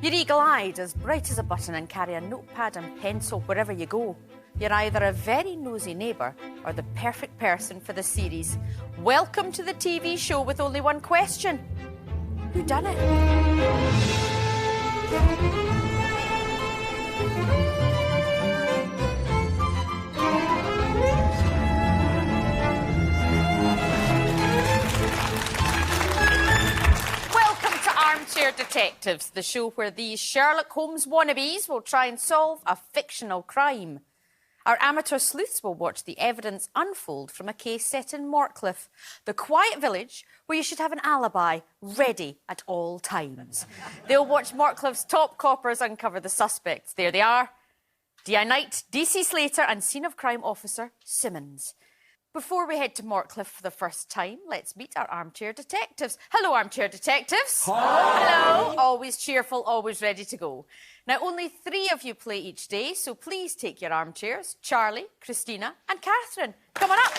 You're eagle-eyed, as bright as a button, and carry a notepad and pencil wherever you go. You're either a very nosy neighbour or the perfect person for the series. Welcome to the TV show with only one question. Who done it? Armchair Detectives, the show where these Sherlock Holmes wannabes will try and solve a fictional crime. Our amateur sleuths will watch the evidence unfold from a case set in Mortcliffe, the quiet village where you should have an alibi ready at all times. They'll watch Mortcliffe's top coppers uncover the suspects. There they are. DI Knight, DC Slater and scene of crime officer Simmons. Before we head to Mortcliffe for the first time, let's meet our Armchair Detectives. Hello, Armchair Detectives. Hi. Hello. Always cheerful, always ready to go. Now, only 3 of you play each day, so please take your armchairs. Charlie, Christina and Catherine. Come on up.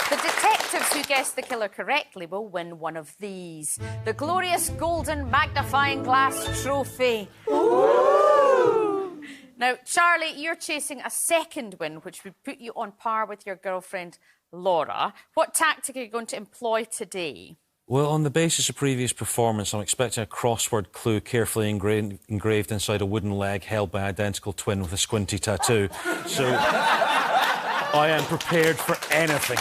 The detectives who guess the killer correctly will win one of these. The glorious golden magnifying glass trophy. Ooh. Now, Charlie, you're chasing a second win, which would put you on par with your girlfriend, Laura. What tactic are you going to employ today? Well, on the basis of previous performance, I'm expecting a crossword clue carefully engraved inside a wooden leg held by an identical twin with a squinty tattoo. So I am prepared for anything.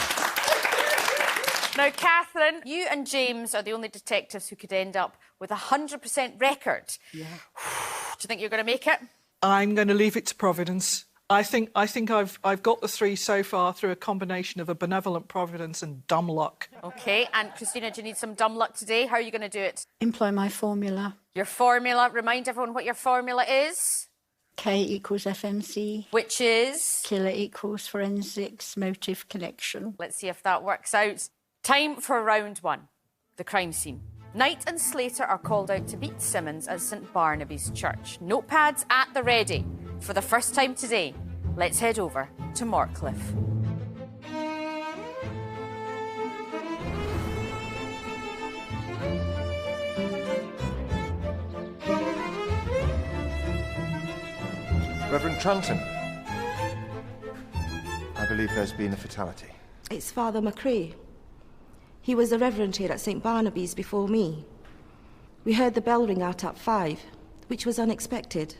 Now, Catherine, you and James are the only detectives who could end up with a 100% record. Yeah. Do you think you're going to make it? I'm going to leave it to Providence. I think I've got the 3 so far through a combination of a benevolent Providence and dumb luck. OK, and Christina, do you need some dumb luck today? How are you going to do it? Employ my formula. Your formula. Remind everyone what your formula is. K equals FMC. Which is? Killer equals forensics motive connection. Let's see if that works out. Time for round 1, the crime scene. Knight and Slater are called out to meet Simmons at St Barnaby's Church. Notepads at the ready. For the first time today, let's head over to Mortcliffe. Reverend Tranton, I believe there's been a fatality. It's Father McRae. He was the reverend here at St Barnaby's before me. We heard the bell ring out at 5, which was unexpected.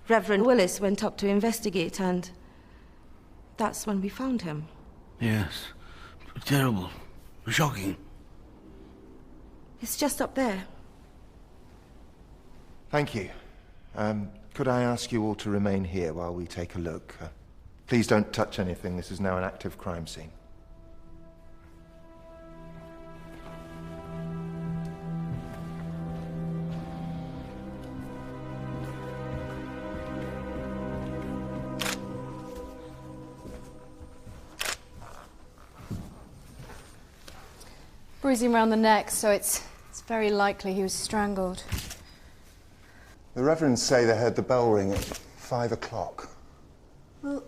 Reverend Willis went up to investigate and that's when we found him. Yes. Terrible. Shocking. It's just up there. Thank you. Could I ask you all to remain here while we take a look? Please don't touch anything. This is now an active crime scene. Bruising around the neck, so it's very likely he was strangled. The Reverends say they heard the bell ring at 5 o'clock. Well,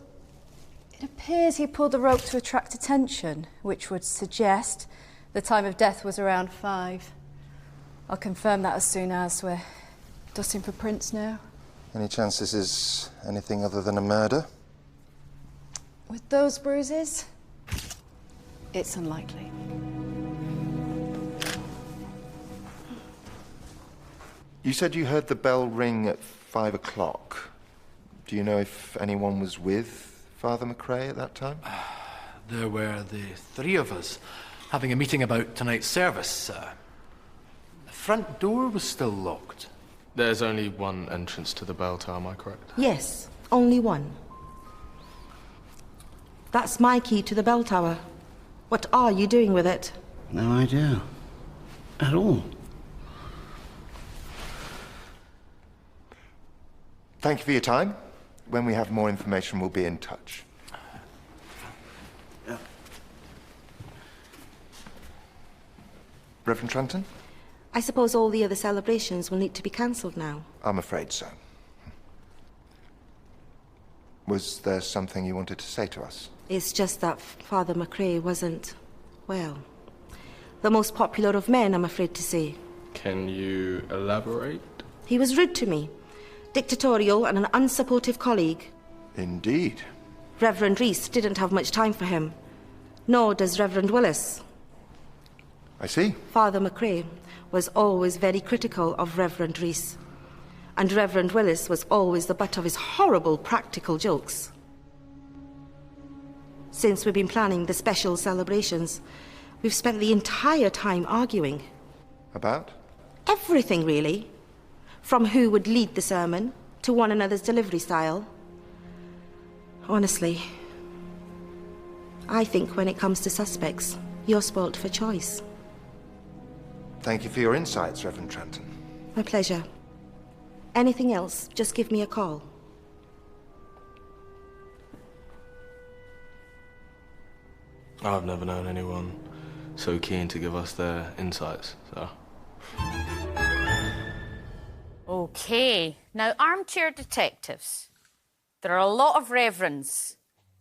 it appears he pulled the rope to attract attention, which would suggest the time of death was around 5. I'll confirm that as soon as we're dusting for prints now. Any chance this is anything other than a murder? With those bruises, it's unlikely. You said you heard the bell ring at 5 o'clock. Do you know if anyone was with Father McRae at that time? There were the 3 of us having a meeting about tonight's service. The front door was still locked. There's only one entrance to the bell tower, am I correct? Yes, only one. That's my key to the bell tower. What are you doing with it? No idea. At all. Thank you for your time. When we have more information, we'll be in touch. Yeah. Reverend Tranton? I suppose all the other celebrations will need to be cancelled now. I'm afraid so. Was there something you wanted to say to us? It's just that Father McRae wasn't Well, the most popular of men, I'm afraid to say. Can you elaborate? He was rude to me, dictatorial and an unsupportive colleague. Indeed. Reverend Reese didn't have much time for him, nor does Reverend Willis. I see. Father McRae was always very critical of Reverend Reese, and Reverend Willis was always the butt of his horrible practical jokes. Since we've been planning the special celebrations, we've spent the entire time arguing. About? Everything, really. From who would lead the sermon, to one another's delivery style. Honestly, I think when it comes to suspects, you're spoilt for choice. Thank you for your insights, Reverend Tranton. My pleasure. Anything else, just give me a call. I've never known anyone so keen to give us their insights, so... OK, now Armchair Detectives. There are a lot of reverends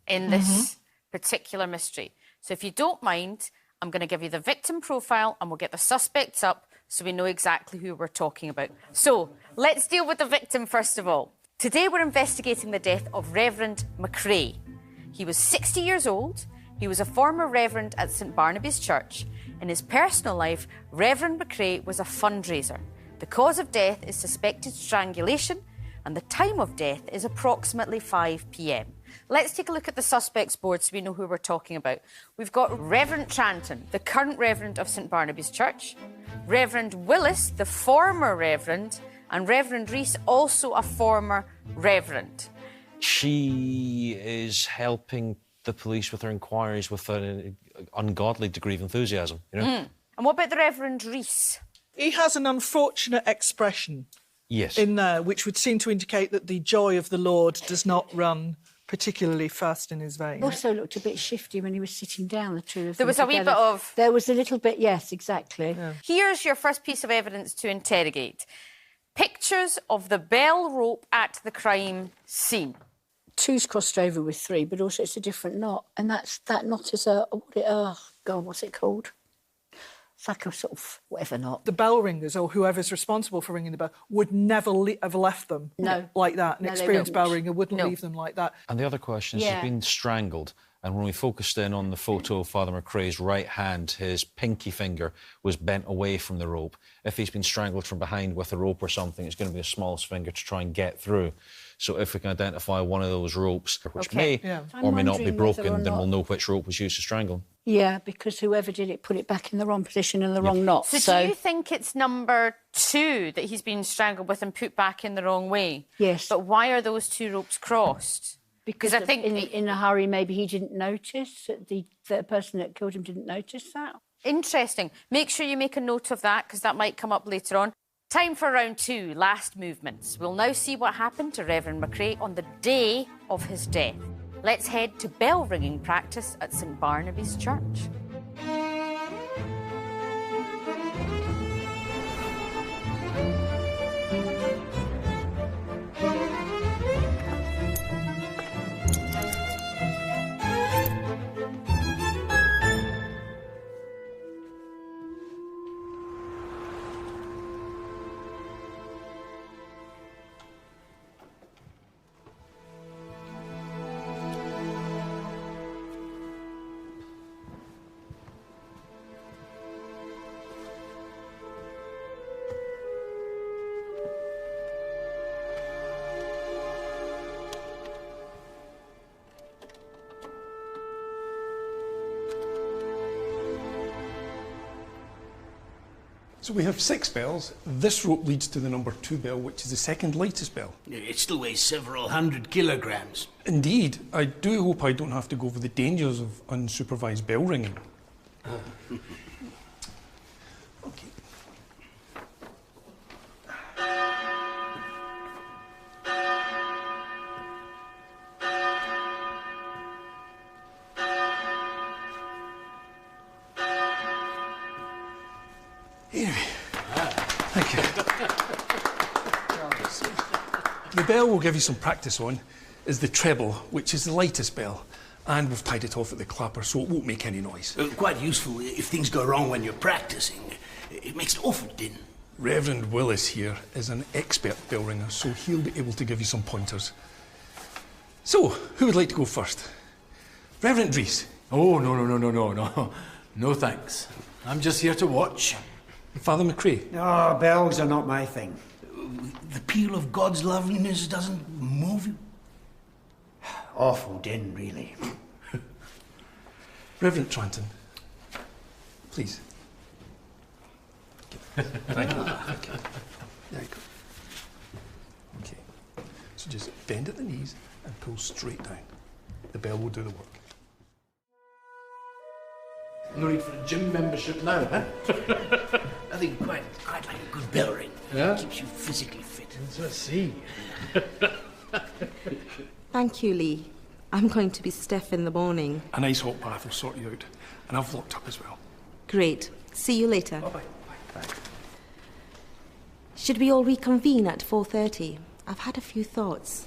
in this particular mystery. So if you don't mind, I'm going to give you the victim profile and we'll get the suspects up so we know exactly who we're talking about. So let's deal with the victim first of all. Today we're investigating the death of Reverend McRae. He was 60 years old. He was a former reverend at St Barnaby's Church. In his personal life, Reverend McRae was a fundraiser. The cause of death is suspected strangulation and the time of death is approximately 5 p.m. Let's take a look at the suspects board so we know who we're talking about. We've got Reverend Tranton, the current reverend of St Barnaby's Church, Reverend Willis, the former reverend, and Reverend Reese, also a former reverend. She is helping the police with their inquiries with an ungodly degree of enthusiasm, you know? And what about the Reverend Reese? He has an unfortunate expression Yes. in there, which would seem to indicate that the joy of the Lord does not run particularly fast in his veins. Also looked a bit shifty when he was sitting down, the two of them. There was a wee together. bit of... There was a little bit, yes, exactly. Yeah. Here's your first piece of evidence to interrogate. Pictures of the bell rope at the crime scene. 2's crossed over with 3, but also it's a different knot. And that knot is what's it called? It's like a sort of whatever knot. The bell ringers, or whoever's responsible for ringing the bell, would never have left them like that. An experienced bell ringer wouldn't leave them like that. And the other question is, he's been strangled. And when we focused in on the photo of Father McRae's right hand, his pinky finger was bent away from the rope. If he's been strangled from behind with a rope or something, it's going to be the smallest finger to try and get through. So if we can identify one of those ropes, which may or may not be broken, then we'll know which rope was used to strangle him. Yeah, because whoever did it put it back in the wrong position and the wrong knot. So do you think it's number 2 that he's been strangled with and put back in the wrong way? Yes. But why are those 2 ropes crossed? Because I think in a hurry, maybe he didn't notice, the person that killed him didn't notice that. Interesting. Make sure you make a note of that, because that might come up later on. Time for round 2, last movements. We'll now see what happened to Reverend McRae on the day of his death. Let's head to bell ringing practice at St Barnaby's Church. So we have 6 bells. This rope leads to the number 2 bell, which is the second lightest bell. It still weighs several hundred kilograms. Indeed. I do hope I don't have to go over the dangers of unsupervised bell ringing. Okay. Thank you. The bell we'll give you some practice on is the treble, which is the lightest bell. And we've tied it off at the clapper so it won't make any noise. Quite useful if things go wrong when you're practicing. It makes an awful din. Reverend Willis here is an expert bell ringer, so he'll be able to give you some pointers. So, who would like to go first? Reverend Rees. Oh, no. No, thanks. I'm just here to watch. Father McRae. Oh, bells are not my thing. The peal of God's loveliness doesn't move you? Awful din, really. Reverend Tranton, please. Thank you. There you go. Okay. So just bend at the knees and pull straight down. The bell will do the work. No need for a gym membership now, huh? I think quite like a good bell ring. Yeah? Keeps you physically fit. Let's see. Thank you, Lee. I'm going to be stiff in the morning. A nice hot bath will sort you out. And I've locked up as well. Great. See you later. Bye-bye. Bye. Should we all reconvene at 4:30? I've had a few thoughts.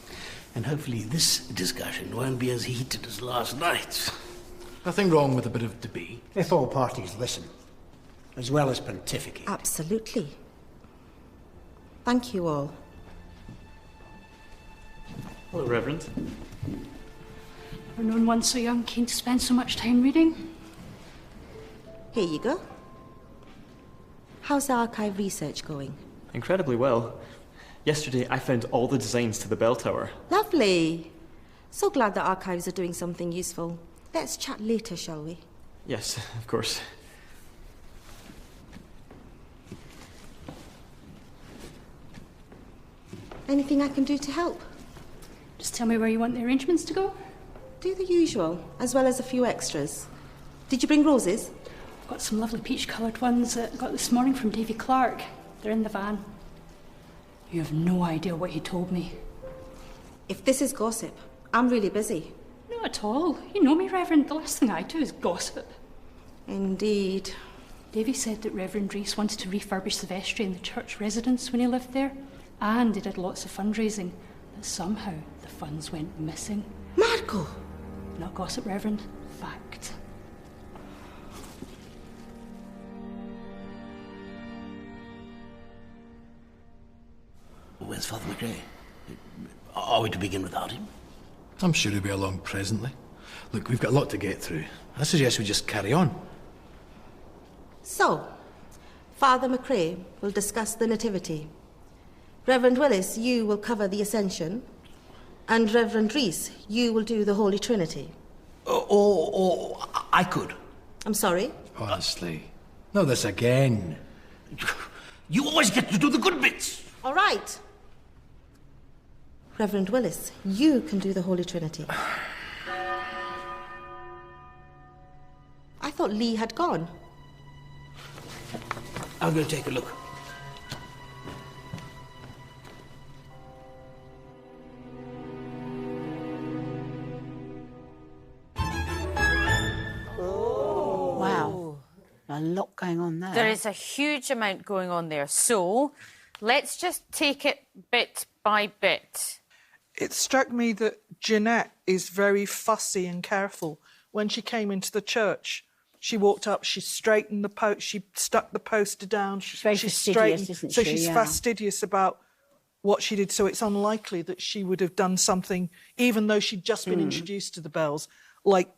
And hopefully this discussion won't be as heated as last night's. Nothing wrong with a bit of debate. If all parties listen, as well as pontificate. Absolutely. Thank you all. Hello, Reverend. Never known one so young keen to spend so much time reading. Here you go. How's the archive research going? Incredibly well. Yesterday, I found all the designs to the bell tower. Lovely. So glad the archives are doing something useful. Let's chat later, shall we? Yes, of course. Anything I can do to help? Just tell me where you want the arrangements to go. Do the usual, as well as a few extras. Did you bring roses? I've got some lovely peach-coloured ones that I got this morning from Davy Clark. They're in the van. You have no idea what he told me. If this is gossip, I'm really busy. Not at all. You know me, Reverend. The last thing I do is gossip. Indeed. Davy said that Reverend Rees wanted to refurbish the vestry in the church residence when he lived there. And he did lots of fundraising. But somehow the funds went missing. Marco! Not gossip, Reverend. Fact. Where's Father McRae? Are we to begin without him? I'm sure he'll be along presently. Look, we've got a lot to get through. I suggest we just carry on. So, Father McRae will discuss the Nativity. Reverend Willis, you will cover the Ascension. And Reverend Rees, you will do the Holy Trinity. Or I could. I'm sorry? Honestly. Not this again. You always get to do the good bits. All right. Reverend Willis, you can do the Holy Trinity. I thought Lee had gone. I'm going to take a look. Wow. A lot going on there. There is a huge amount going on there. So let's just take it bit by bit. It struck me that Jeanette is very fussy and careful. When she came into the church, she walked up, she straightened the post, she stuck the poster down. She's very fastidious, isn't so she? she's Yeah. fastidious about what she did. So it's unlikely that she would have done something, even though she'd just been introduced to the bells, like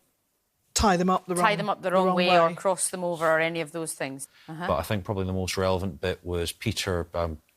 tie them up the wrong way or cross them over or any of those things. But I think probably the most relevant bit was Peter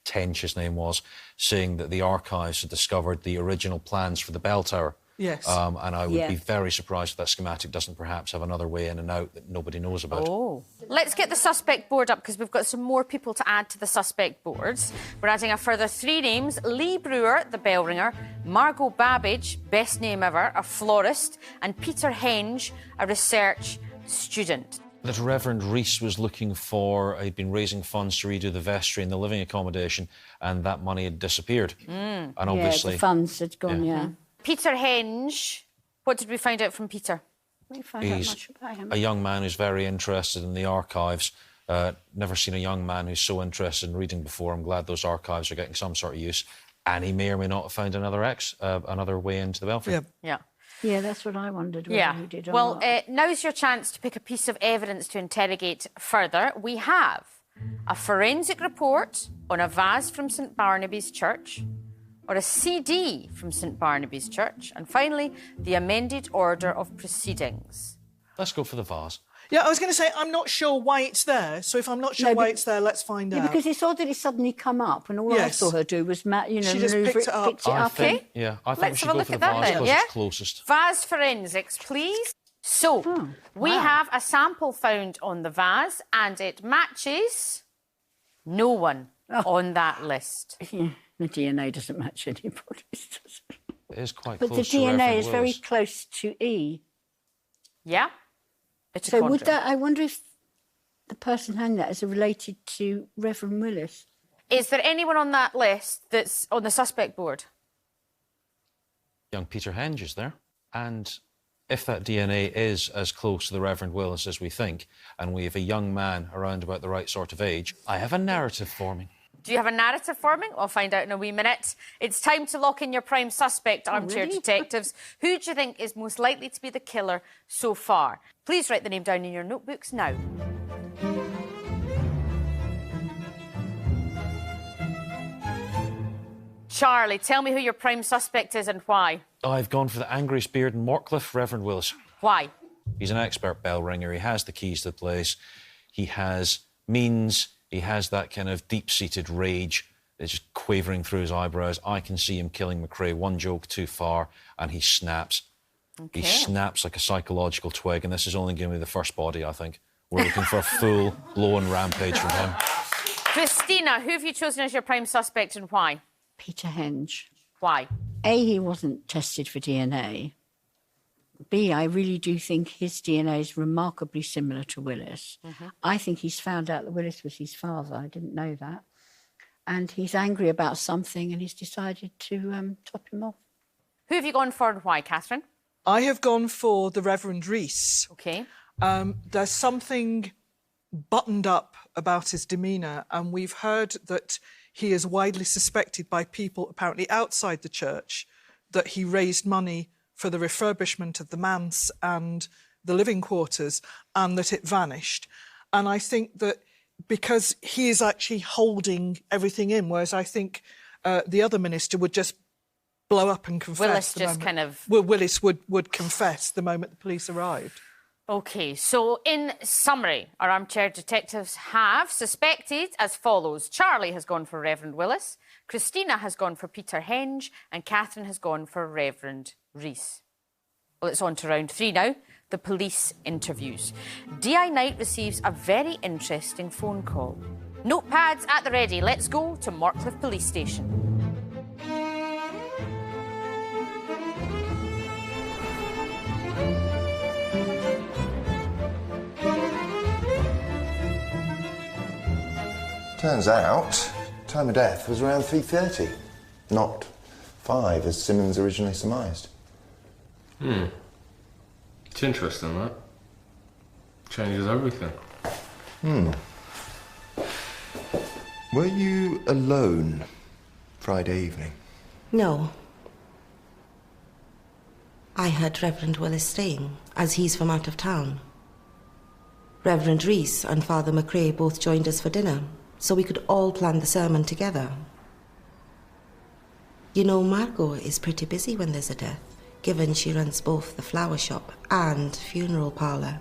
Tench, his name was, saying that the archives had discovered the original plans for the bell tower. Yes. And I would be very surprised if that schematic doesn't perhaps have another way in and out that nobody knows about. Oh. Let's get the suspect board up because we've got some more people to add to the suspect boards. We're adding a further 3 names. Lee Brewer, the bell ringer, Margot Babbage, best name ever, a florist, and Peter Henge, a research student. That Reverend Rees was looking for, he'd been raising funds to redo the vestry and the living accommodation, and that money had disappeared. And obviously... the funds had gone, yeah. Peter Henge, what did we find out from Peter? We found out much about him. A young man who's very interested in the archives. Never seen a young man who's so interested in reading before. I'm glad those archives are getting some sort of use. And he may or may not have found another way into the belfry. Yeah. Yeah, that's what I wondered whether Yeah. he did or Well, not. now's your chance to pick a piece of evidence to interrogate further. We have a forensic report on a vase from St Barnaby's Church, or a CD from St Barnaby's Church, and finally, the amended order of proceedings. Let's go for the vase. Yeah, I was going to say, I'm not sure why it's there, so if I'm not sure why it's there, let's find out. Because it's odd that it suddenly come up, and all I saw her do was, She just manoeuvre picked it up. Okay. Yeah, I think Let's we should have a go look for the at that vase then, because yeah? it's closest. Vase forensics, please. So, we have a sample found on the vase, and it matches no one on that list. Yeah, the DNA doesn't match anybody's, does it? It is quite But close the to DNA Reverend is very Willis. close to E. Yeah. So would that? I wonder if the person hanging that is related to Reverend Willis. Is there anyone on that list that's on the suspect board? Young Peter Henge is there. And if that DNA is as close to the Reverend Willis as we think, and we have a young man around about the right sort of age, I have a narrative forming. Do you have a narrative forming? I'll find out in a wee minute. It's time to lock in your prime suspect, Armchair Detectives. Who do you think is most likely to be the killer so far? Please write the name down in your notebooks now. Charlie, tell me who your prime suspect is and why. I've gone for the angriest beard in Morcliffe, Reverend Willis. Why? He's an expert bell ringer. He has the keys to the place. He has means. He has that kind of deep-seated rage. It's just quavering through his eyebrows. I can see him killing McCrae one joke too far, and he snaps. Okay. He snaps like a psychological twig, and this is only going to be the first body, I think. We're looking for a full-blown rampage from him. Christina, who have you chosen as your prime suspect and why? Peter Henge. Why? A, he wasn't tested for DNA. B, I really do think his DNA is remarkably similar to Willis. I think he's found out that Willis was his father. I didn't know that. And he's angry about something and he's decided to top him off. Who have you gone for and why, Catherine? I have gone for the Reverend Rees. OK. There's something buttoned up about his demeanour, and we've heard that he is widely suspected by people apparently outside the church that he raised money for the refurbishment of the manse and the living quarters, and that it vanished. And I think that because he is actually holding everything in, whereas I think the other minister would just blow up and confess. Willis just kind of... Well, Willis would confess the moment the police arrived. OK, so in summary, our armchair detectives have suspected as follows. Charlie has gone for Reverend Willis, Christina has gone for Peter Henge, and Catherine has gone for Reverend Rees. Well, it's on to round 3 now, the police interviews. DI Knight receives a very interesting phone call. Notepads at the ready. Let's go to Morcliffe Police Station. Turns out, time of death was around 3:30, not 5 as Simmons originally surmised. It's interesting, that. Changes everything. Were you alone Friday evening? No. I had Reverend Willis staying, as he's from out of town. Reverend Rees and Father McCrae both joined us for dinner, so we could all plan the sermon together. You know, Margot is pretty busy when there's a death, given she runs both the flower shop and funeral parlour.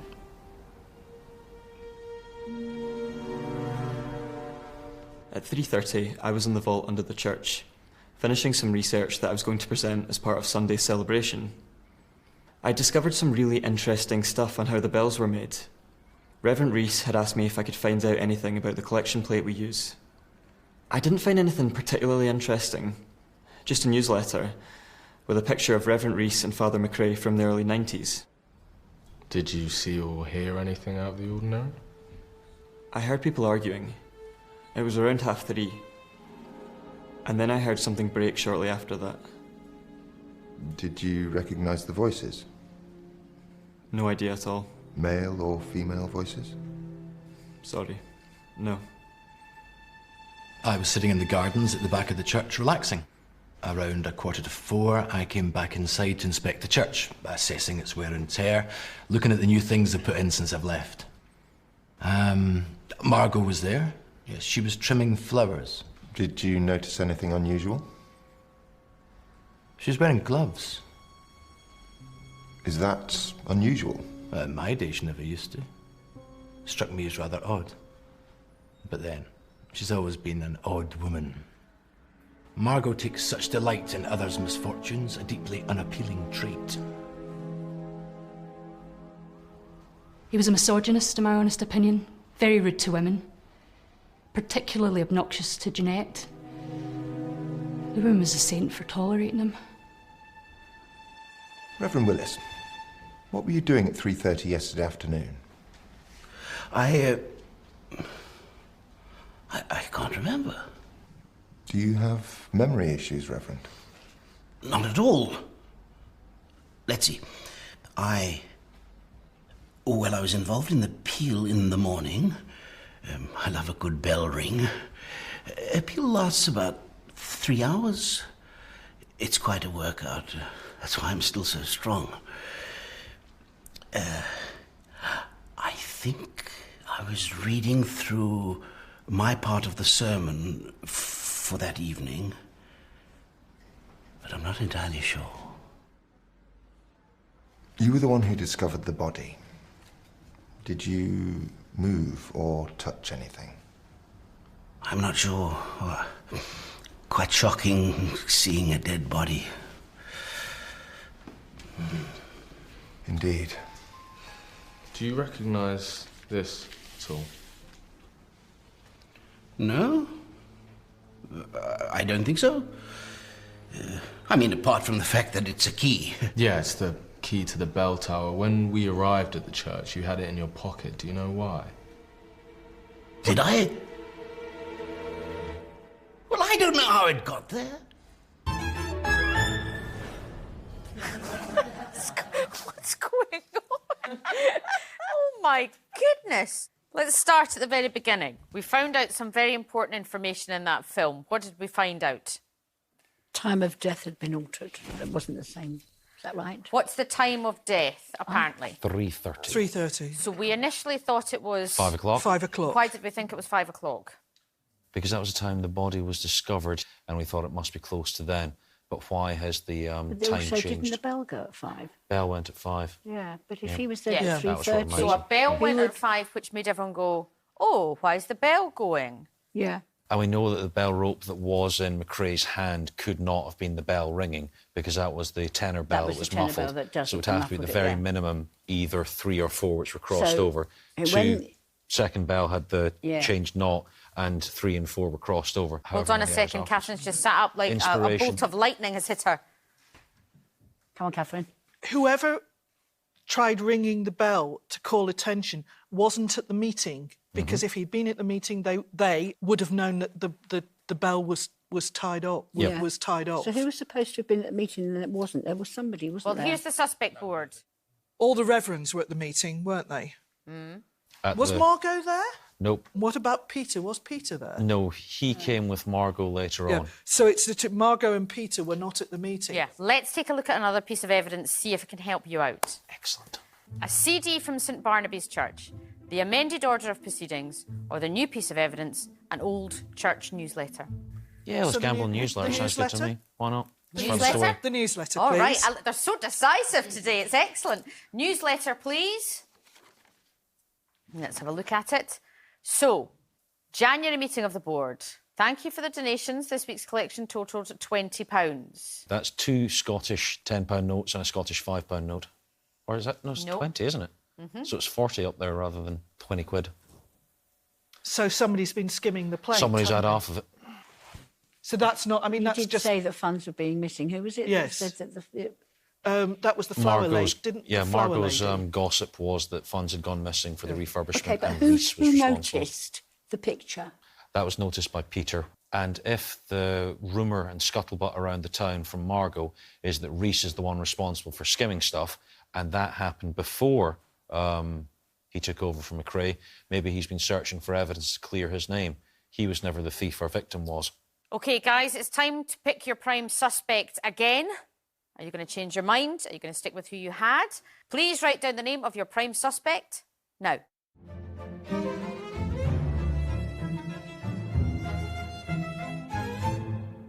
At 3:30, I was in the vault under the church, finishing some research that I was going to present as part of Sunday's celebration. I discovered some really interesting stuff on how the bells were made. Reverend Rees had asked me if I could find out anything about the collection plate we use. I didn't find anything particularly interesting, just a newsletter with a picture of Reverend Rees and Father McCrae from the early 90s. Did you see or hear anything out of the ordinary? I heard people arguing. It was around 3:30. And then I heard something break shortly after that. Did you recognise the voices? No idea at all. Male or female voices? Sorry. No. I was sitting in the gardens at the back of the church relaxing. Around 4:15, I came back inside to inspect the church, assessing its wear and tear, looking at the new things they've put in since I've left. Margot was there. Yes, she was trimming flowers. Did you notice anything unusual? She was wearing gloves. Is that unusual? In my day, she never used to. Struck me as rather odd. But then, she's always been an odd woman. Margot takes such delight in others' misfortunes, a deeply unappealing trait. He was a misogynist, in my honest opinion. Very rude to women. Particularly obnoxious to Jeanette. The woman was a saint for tolerating him. Reverend Willis, what were you doing at 3:30 yesterday afternoon? I can't remember. Do you have memory issues, Reverend? Not at all. Let's see. I was involved in the peal in the morning. I love a good bell ring. A peal lasts about 3 hours. It's quite a workout. That's why I'm still so strong. I think I was reading through my part of the sermon for that evening, but I'm not entirely sure. You were the one who discovered the body. Did you move or touch anything? I'm not sure. Quite shocking seeing a dead body. Indeed. Do you recognise this at all? No? I don't think so. I mean, apart from the fact that it's a key. Yeah, it's the key to the bell tower. When we arrived at the church, you had it in your pocket. Do you know why? Did I? Well, I don't know how it got there. What's going on? Oh my goodness. Let's start at the very beginning. We found out some very important information in that film. What did we find out? Time of death had been altered. It wasn't the same. Is that right? What's the time of death, apparently? 3:30. 3:30. So we initially thought it was... 5 o'clock. 5 o'clock. Why did we think it was 5 o'clock? Because that was the time the body was discovered, and we thought it must be close to then. But why has the But time also, changed? didn't the bell go at 5? Bell went at 5. Yeah, but if Yeah. he was there Yeah. at That was what 3:30... made So a bell he went would- at 5, which made everyone go, oh, why is the bell going? Yeah. And we know that the bell rope that was in McCrae's hand could not have been the bell ringing, because that was the tenor bell was that was the tenor muffled. bell that does so it it, would have to be the muffled it, very yeah. minimum, either 3 or 4, which were crossed So, over. when- Second bell had the Yeah. changed knot, and 3 and 4 were crossed over. Hold on a second. Catherine's just sat up like a bolt of lightning has hit her. Come on, Catherine. Whoever tried ringing the bell to call attention wasn't at the meeting, because if he'd been at the meeting, they would have known that the bell was tied up. Yeah. Was tied up. So who was supposed to have been at the meeting and it wasn't? There was somebody, wasn't Well, there? here's the suspect board. All the reverends were at the meeting, weren't they? At Was the- Margot there? Nope. What about Peter? Was Peter there? No, he came with Margot later Yeah. on. So it's Margot and Peter were not at the meeting. Yeah, let's take a look at another piece of evidence, see if it can help you out. Excellent. A CD from St Barnaby's Church, the amended order of proceedings, or the new piece of evidence, an old church newsletter. Yeah, let's So the gamble new- newsletter. the Sounds good to newsletter? me. Why not? The Front newsletter? story. The newsletter, All please. right, they're so decisive today. It's excellent. Newsletter, please. Let's have a look at it. So, January meeting of the board. Thank you for the donations. This week's collection totalled £20. That's 2 Scottish £10 notes and a Scottish £5 note. Or is that? No, it's Nope. 20, isn't it? So it's 40 up there rather than 20 quid. So somebody's been skimming the plate. Somebody's had haven't half of it. they? So that's not. I mean, You that's did just. say that funds were being missing. Who was it? Yes. That said that That was the flower Margot's, lady, didn't? yeah, the flower Margot's lady? gossip was that funds had gone missing for the refurbishment, Okay, but and who Reece was responsible. noticed the picture? That was noticed by Peter. And if the rumour and scuttlebutt around the town from Margot is that Reece is the one responsible for skimming stuff, and that happened before he took over from McCrae, maybe he's been searching for evidence to clear his name. He was never the thief, our victim was. OK, guys, it's time to pick your prime suspect again. Are you going to change your mind? Are you going to stick with who you had? Please write down the name of your prime suspect now.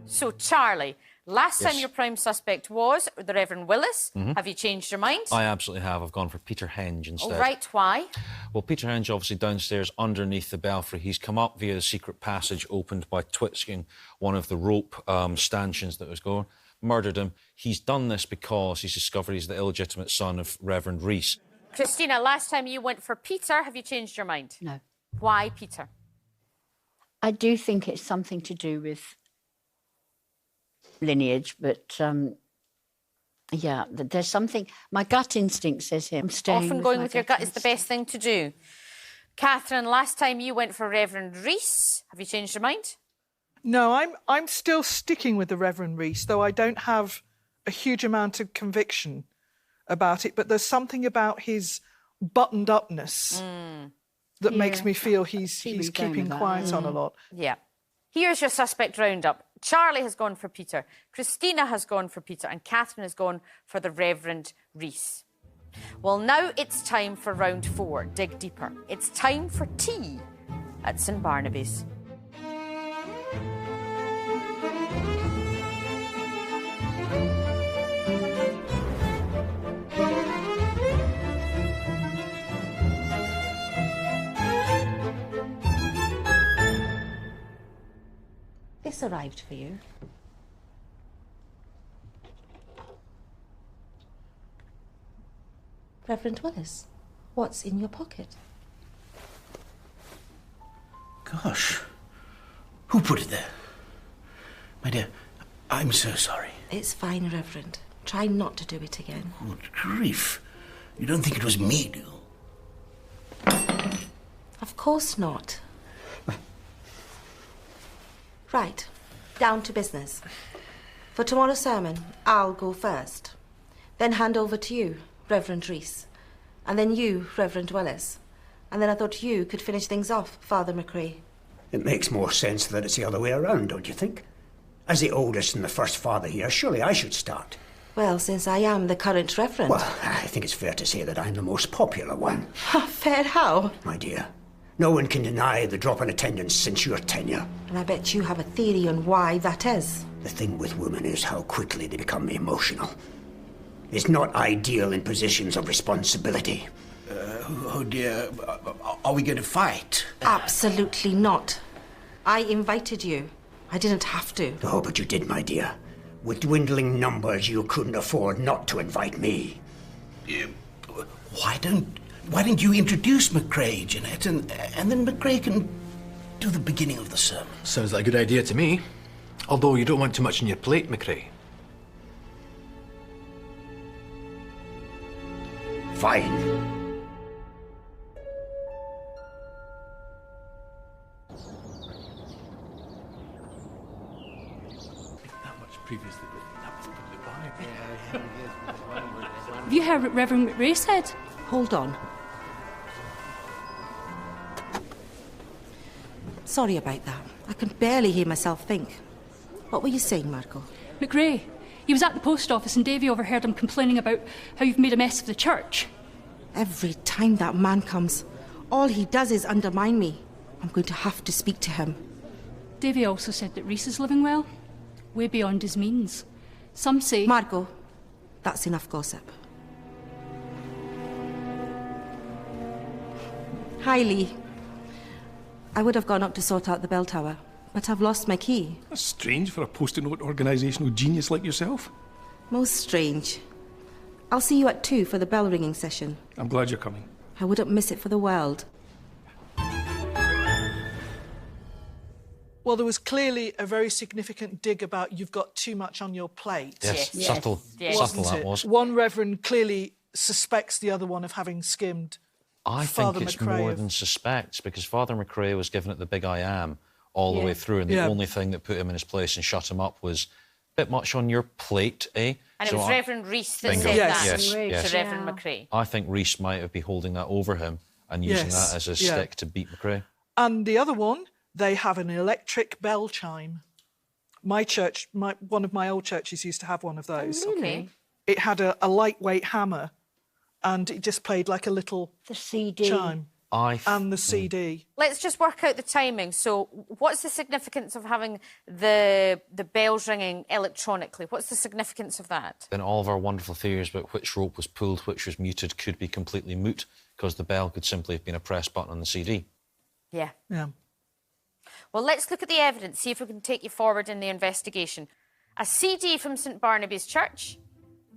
So, Charlie, last time your prime suspect was the Reverend Willis. Have you changed your mind? I absolutely have. I've gone for Peter Henge instead. All right, why? Well, Peter Henge, obviously downstairs underneath the belfry. He's come up via the secret passage opened by twisting one of the rope stanchions that was going. Murdered him. He's done this because he's discovered he's the illegitimate son of Reverend Rees. Christina, last time you went for Peter. Have you changed your mind? No. Why Peter? I do think it's something to do with lineage, but yeah, there's something. My gut instinct says him. Often going with your gut is the best thing to do. Catherine, last time you went for Reverend Rees. Have you changed your mind? No, I'm still sticking with the Reverend Rees, though I don't have a huge amount of conviction about it. But there's something about his buttoned upness that makes me feel he's keeping quiet on a lot. Yeah. Here's your suspect roundup. Charlie has gone for Peter, Christina has gone for Peter, and Catherine has gone for the Reverend Rees. Well, now it's time for round 4, Dig Deeper. It's time for tea at St Barnaby's. This arrived for you. Reverend Willis, what's in your pocket? Gosh, who put it there? My dear, I'm so sorry. It's fine, Reverend. Try not to do it again. Good grief. You don't think it was me, do you? Of course not. Right, down to business. For tomorrow's sermon, I'll go first. Then hand over to you, Reverend Rees. And then you, Reverend Willis. And then I thought you could finish things off, Father McRae. It makes more sense that it's the other way around, don't you think? As the oldest and the first father here, surely I should start. Well, since I am the current Reverend... Well, I think it's fair to say that I'm the most popular one. Fair how? My dear, no one can deny the drop in attendance since your tenure. And I bet you have a theory on why that is. The thing with women is how quickly they become emotional. It's not ideal in positions of responsibility. Oh dear, are we going to fight? Absolutely not. I invited you. I didn't have to. Oh, but you did, my dear. With dwindling numbers, you couldn't afford not to invite me. Why don't you introduce McRae, Jeanette, and then McRae can do the beginning of the sermon? Sounds like a good idea to me. Although you don't want too much on your plate, McRae. Fine. Have you heard what Reverend McRae said? Hold on. Sorry about that. I can barely hear myself think. What were you saying, Marco? McRae. He was at the post office and Davy overheard him complaining about how you've made a mess of the church. Every time that man comes, all he does is undermine me. I'm going to have to speak to him. Davy also said that Rees is living well, way beyond his means. Some say... Marco, that's enough gossip. Hi, Lee. I would have gone up to sort out the bell tower, but I've lost my key. That's strange for a post-it note organisational genius like yourself. Most strange. I'll see you at 2 for the bell ringing session. I'm glad you're coming. I wouldn't miss it for the world. Well, there was clearly a very significant dig about you've got too much on your plate. Yes, subtle. Yes. Subtle that was. One reverend clearly suspects the other one of having skimmed I Father think it's McRae more of- than suspects, because Father McRae was given it the big I am all the way through, and the only thing that put him in his place and shut him up was a bit much on your plate, eh? And So it was I- Reverend Rees that Bingo. said that Yes. to Reverend McRae. I think Rees might be holding that over him and using that as a stick to beat McRae. And the other one, they have an electric bell chime. My church, one of my old churches used to have one of those. Oh, really? It had a lightweight hammer, and it just played like a little chime. And the CD. Let's just work out the timing. So what's the significance of having the bells ringing electronically? What's the significance of that? Then all of our wonderful theories about which rope was pulled, which was muted, could be completely moot, because the bell could simply have been a press button on the CD. Yeah. Yeah. Well, let's look at the evidence, see if we can take you forward in the investigation. A CD from St Barnaby's Church,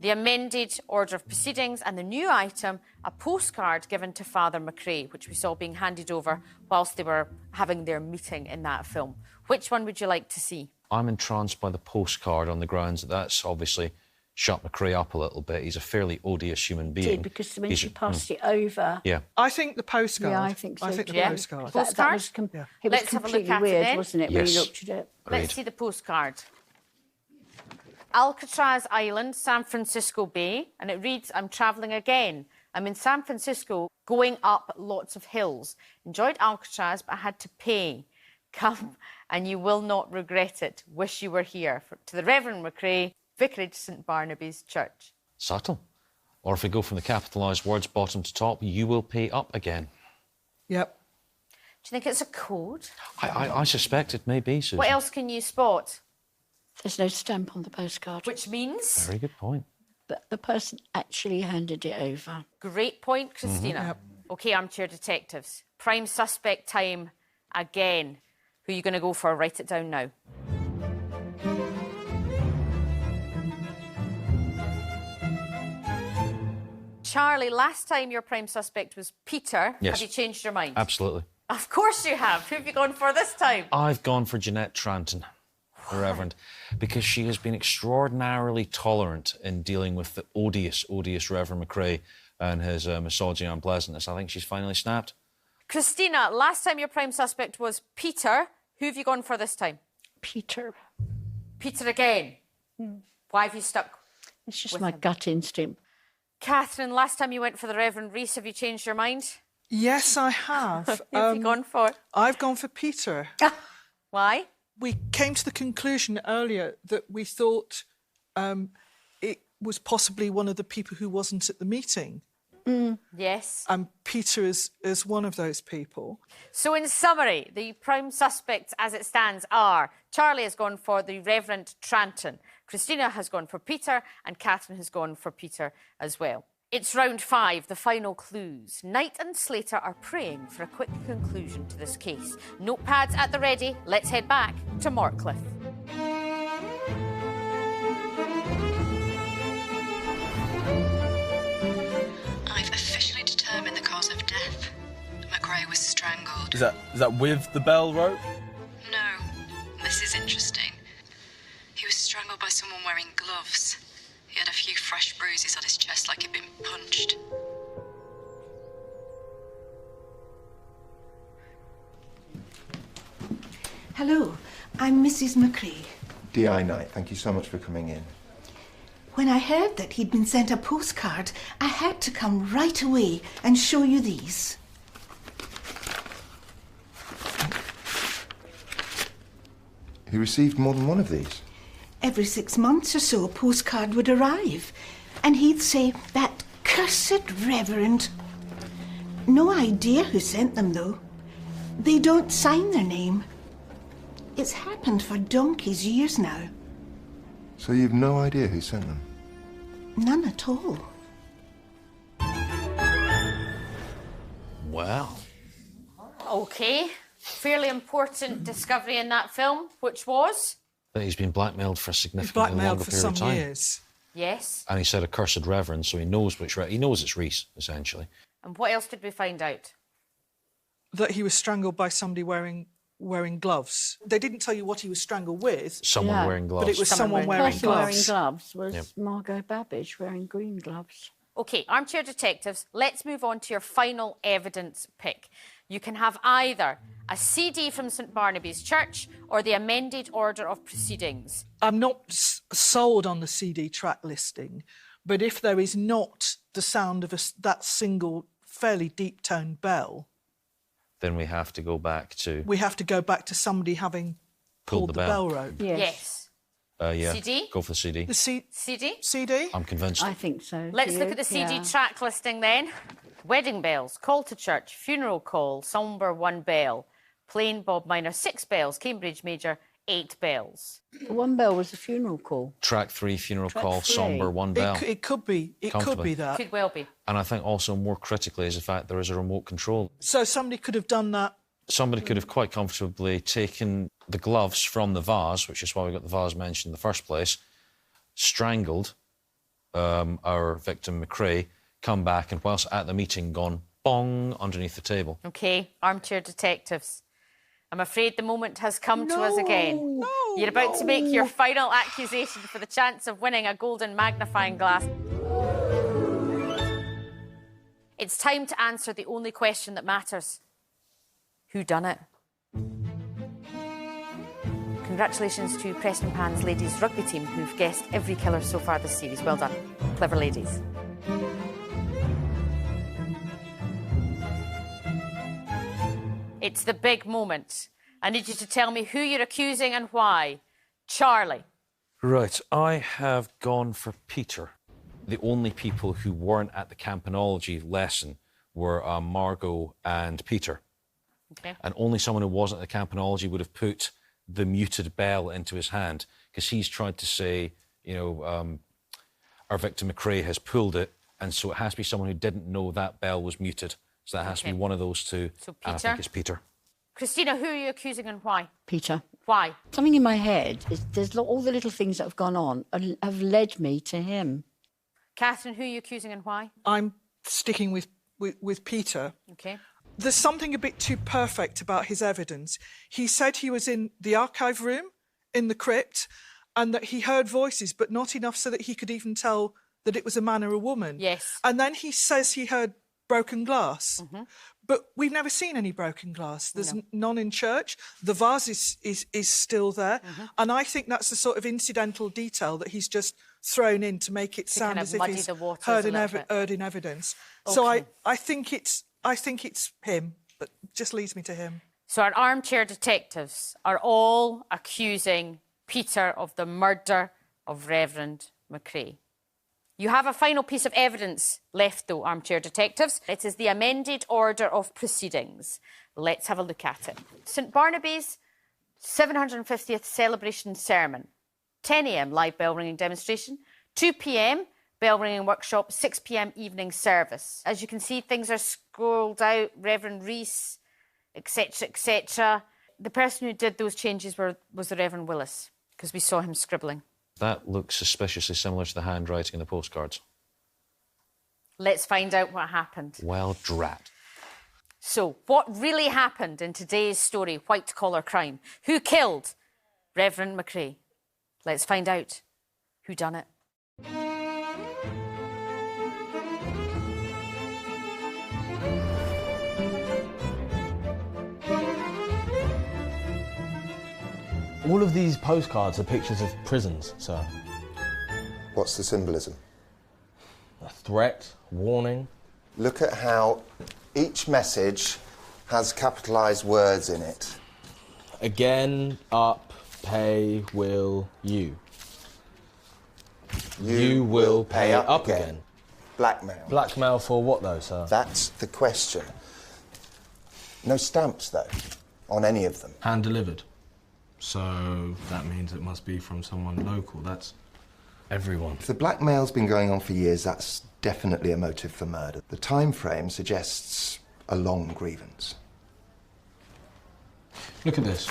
the amended order of proceedings, and the new item, a postcard given to Father McRae, which we saw being handed over whilst they were having their meeting in that film. Which one would you like to see? I'm entranced by the postcard on the grounds that that's obviously shut McRae up a little bit. He's a fairly odious human being. Because when she passed it over... Yeah. I think the postcard. Yeah, I think so. I think the Yeah. postcard. That was it was Let's have a look completely at it weird, then. wasn't it, when Yes. you looked at it? Let's see the postcard. Alcatraz Island, San Francisco Bay, and it reads, I'm travelling again. I'm in San Francisco, going up lots of hills. Enjoyed Alcatraz, but I had to pay. Come, and you will not regret it. Wish you were here. To the Reverend McRae, Vicarage St Barnaby's Church. Subtle. Or if we go from the capitalised words bottom to top, you will pay up again. Yep. Do you think it's a code? I suspect it may be, Susan. What else can you spot? There's no stamp on the postcard. Which means? Very good point. But the person actually handed it over. Great point, Christina. Yep. OK, Armchair Detectives. Prime suspect time again. Who are you going to go for? Write it down now. Charlie, last time your prime suspect was Peter. Yes. Have you changed your mind? Absolutely. Of course you have. Who have you gone for this time? I've gone for Jeanette Tranton, the Reverend, because she has been extraordinarily tolerant in dealing with the odious Reverend McRae and his misogyny and unpleasantness. I think she's finally snapped. Christina, last time your prime suspect was Peter. Who have you gone for this time? Peter. Peter again. Why have you stuck? It's just my gut instinct. Catherine, last time you went for the Reverend Reese, have you changed your mind? Yes, I have. Who have you gone for? I've gone for Peter. Why? We came to the conclusion earlier that we thought it was possibly one of the people who wasn't at the meeting. Yes. And Peter is one of those people. So in summary, the prime suspects as it stands are Charlie has gone for the Reverend Tranton, Christina has gone for Peter, and Catherine has gone for Peter as well. It's round 5, the final clues. Knight and Slater are praying for a quick conclusion to this case. Notepads at the ready. Let's head back to Mortcliffe. I've officially determined the cause of death. McRae was strangled. Is that with the bell rope? No, this is interesting. He was strangled by someone wearing gloves. He had a few fresh bruises on his chest like he'd been punched. Hello, I'm Mrs. McRae. D.I. Knight, thank you so much for coming in. When I heard that he'd been sent a postcard, I had to come right away and show you these. He received more than one of these? Every 6 months or so, a postcard would arrive, and he'd say, "That cursed Reverend." No idea who sent them, though. They don't sign their name. It's happened for donkey's years now. So you've no idea who sent them? None at all. Wow. OK. Fairly important discovery in that film, which was? That he's been blackmailed for a significantly longer period of time. Years. Yes. And he said accursed Reverend, so he knows he knows it's Reese, essentially. And what else did we find out? That he was strangled by somebody wearing gloves. They didn't tell you what he was strangled with. Someone wearing gloves. But it was someone wearing gloves. The person wearing gloves was Yep. Margot Babbage wearing green gloves. OK, Armchair Detectives, let's move on to your final evidence pick. You can have either a CD from St Barnaby's Church or the amended order of proceedings. I'm not sold on the CD track listing, but if there is not the sound of that single, fairly deep-toned bell... Then we have to go back to... We have to go back to somebody having pulled the bell rope. Yes. Yeah. CD? Go for the CD. The CD? CD? I'm convinced. I think so. Let's look at the CD track listing then. Wedding bells, call to church, funeral call, sombre 1 bell, plain bob minor 6 bells, Cambridge major 8 bells. 1 bell was the funeral call. Track 3, funeral Track call, 3. sombre 1 bell. It could be. It could be that. Could well be. And I think also more critically is the fact there is a remote control. So somebody could have done that. Somebody could have quite comfortably taken the gloves from the vase, which is why we got the vase mentioned in the first place, strangled our victim McCrae, come back and whilst at the meeting gone bong underneath the table. OK, Armchair Detectives. I'm afraid the moment has come to us again. You're about to make your final accusation for the chance of winning a golden magnifying glass. It's time to answer the only question that matters. Who done it? Congratulations to Preston Pan's ladies rugby team who've guessed every killer so far this series. Well done. Clever ladies. It's the big moment. I need you to tell me who you're accusing and why. Charlie. Right, I have gone for Peter. The only people who weren't at the campanology lesson were Margot and Peter. Okay. And only someone who wasn't at the campanology would have put the muted bell into his hand, because he's tried to say, you know, our victim McCrae has pulled it, and so it has to be someone who didn't know that bell was muted. So that has to be one of those two. So Peter? And I think it's Peter. Christina, who are you accusing and why? Peter. Why? Something in my head is there's all the little things that have gone on and have led me to him. Catherine, who are you accusing and why? I'm sticking with Peter. OK. There's something a bit too perfect about his evidence. He said he was in the archive room in the crypt and that he heard voices, but not enough so that he could even tell that it was a man or a woman. Yes. And then he says he heard broken glass. But we've never seen any broken glass. There's none in church. The vase is still there. And I think that's the sort of incidental detail that he's just thrown in to make it sound as if he's heard in evidence. Okay. So I think it's him, but just leads me to him. So our armchair detectives are all accusing Peter of the murder of Reverend McCrae. You have a final piece of evidence left, though, armchair detectives. It is the amended order of proceedings. Let's have a look at it. St Barnaby's 750th celebration sermon. 10 a.m. live bell ringing demonstration. 2 p.m. bell ringing workshop. 6 p.m. evening service. As you can see, things are scrolled out. Reverend Rees, etc., etc. The person who did those changes was the Reverend Willis, because we saw him scribbling. That looks suspiciously similar to the handwriting in the postcards. Let's find out what happened. Well, drat. So, what really happened in today's story, White Collar Crime? Who killed Reverend McCrae? Let's find out who done it. All of these postcards are pictures of prisons, sir. What's the symbolism? A threat, warning. Look at how each message has capitalised words in it. Again, up, pay, will, you. You will pay up again. Blackmail. Blackmail for what, though, sir? That's the question. No stamps, though, on any of them. Hand-delivered. So that means it must be from someone local. That's everyone. If the blackmail's been going on for years, that's definitely a motive for murder. The time frame suggests a long grievance. Look at this.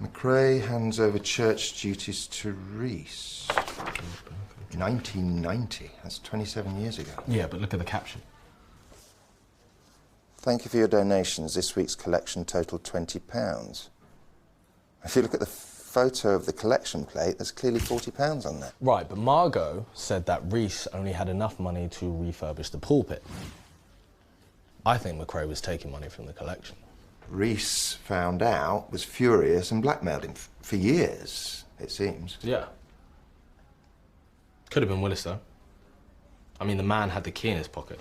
McCrae hands over church duties to Rees. 1990. That's 27 years ago. Yeah, but look at the caption. Thank you for your donations. This week's collection totaled £20. If you look at the photo of the collection plate, there's clearly £40 on that. Right, but Margot said that Rees only had enough money to refurbish the pulpit. I think McCrae was taking money from the collection. Rees found out, was furious and blackmailed him for years, it seems. Yeah. Could have been Willis, though. I mean, the man had the key in his pocket.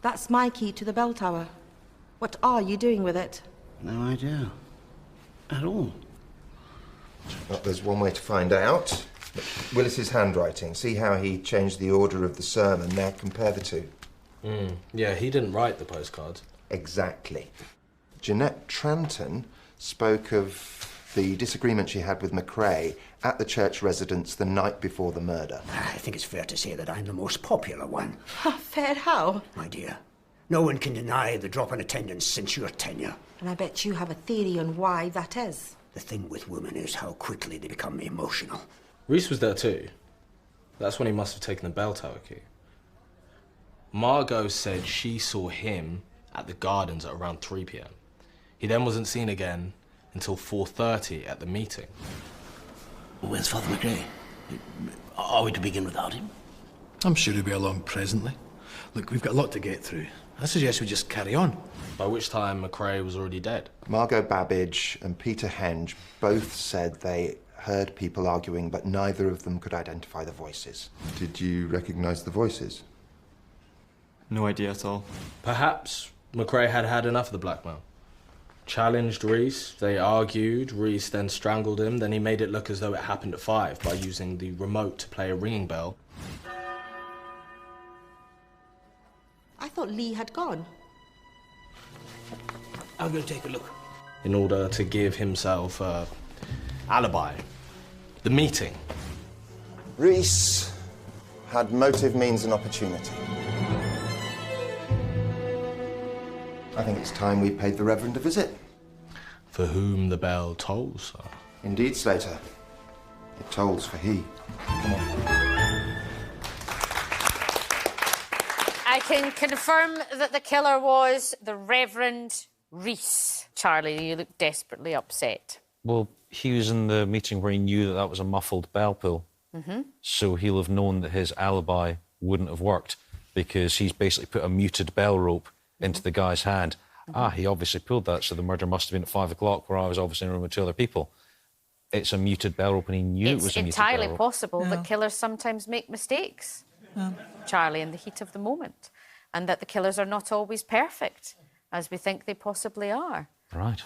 That's my key to the bell tower. What are you doing with it? No idea. At all. Well, there's one way to find out. Willis's handwriting. See how he changed the order of the sermon. Now compare the two. Yeah, he didn't write the postcards. Exactly. Jeanette Tranton spoke of the disagreement she had with McCrae at the church residence the night before the murder. I think it's fair to say that I'm the most popular one. Fair how? My dear, no one can deny the drop in attendance since your tenure. And I bet you have a theory on why that is. The thing with women is how quickly they become emotional. Reese was there too. That's when he must have taken the bell tower key. Margot said she saw him at the gardens at around 3 p.m. He then wasn't seen again until 4:30 at the meeting. Where's Father McCrae? Are we to begin without him? I'm sure he'll be along presently. Look, we've got a lot to get through. I suggest we just carry on. By which time McCrae was already dead. Margot Babbage and Peter Henge both said they heard people arguing, but neither of them could identify the voices. Did you recognise the voices? No idea at all. Perhaps McCrae had had enough of the blackmail. Challenged Reese, they argued, Reese then strangled him, then he made it look as though it happened at 5 by using the remote to play a ringing bell. I thought Lee had gone. I'll go take a look. In order to give himself an alibi. The meeting. Reese had motive, means and opportunity. I think it's time we paid the Reverend a visit. For whom the bell tolls, sir. Indeed, Slater. It tolls for he. Come on. I can confirm that the killer was the Reverend Reese. Charlie, you look desperately upset. Well, he was in the meeting where he knew that that was a muffled bell pull. So he'll have known that his alibi wouldn't have worked because he's basically put a muted bell rope into the guy's hand. He obviously pulled that, so the murder must have been at 5 o'clock where I was obviously in a room with 2 other people. It's a muted bell rope and he knew it was a muted bell rope. It's entirely possible that killers sometimes make mistakes, Charlie, in the heat of the moment, and that the killers are not always perfect, as we think they possibly are. Right.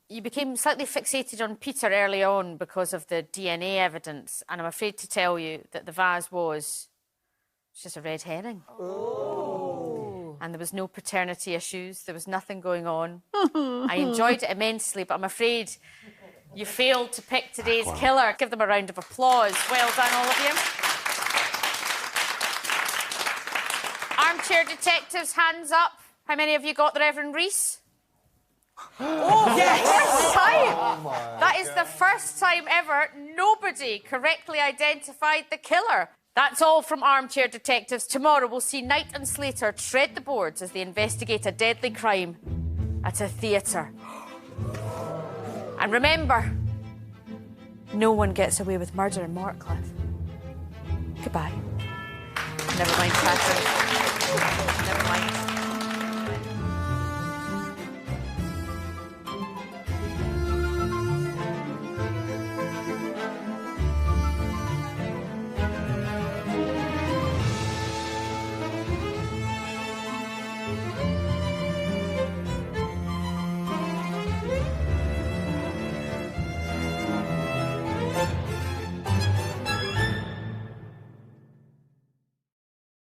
You became slightly fixated on Peter early on because of the DNA evidence, and I'm afraid to tell you that the vase was just a red herring. And there was no paternity issues. There was nothing going on. I enjoyed it immensely, but I'm afraid you failed to pick today's killer. Give them a round of applause. Well done, all of you. Armchair Detectives, hands up. How many of you got the Reverend Reese? Oh, yes! First time! That is the first time ever nobody correctly identified the killer. That's all from Armchair Detectives. Tomorrow we'll see Knight and Slater tread the boards as they investigate a deadly crime at a theatre. And remember, no one gets away with murder in Mortcliffe. Goodbye. Never mind, Catherine. Never mind.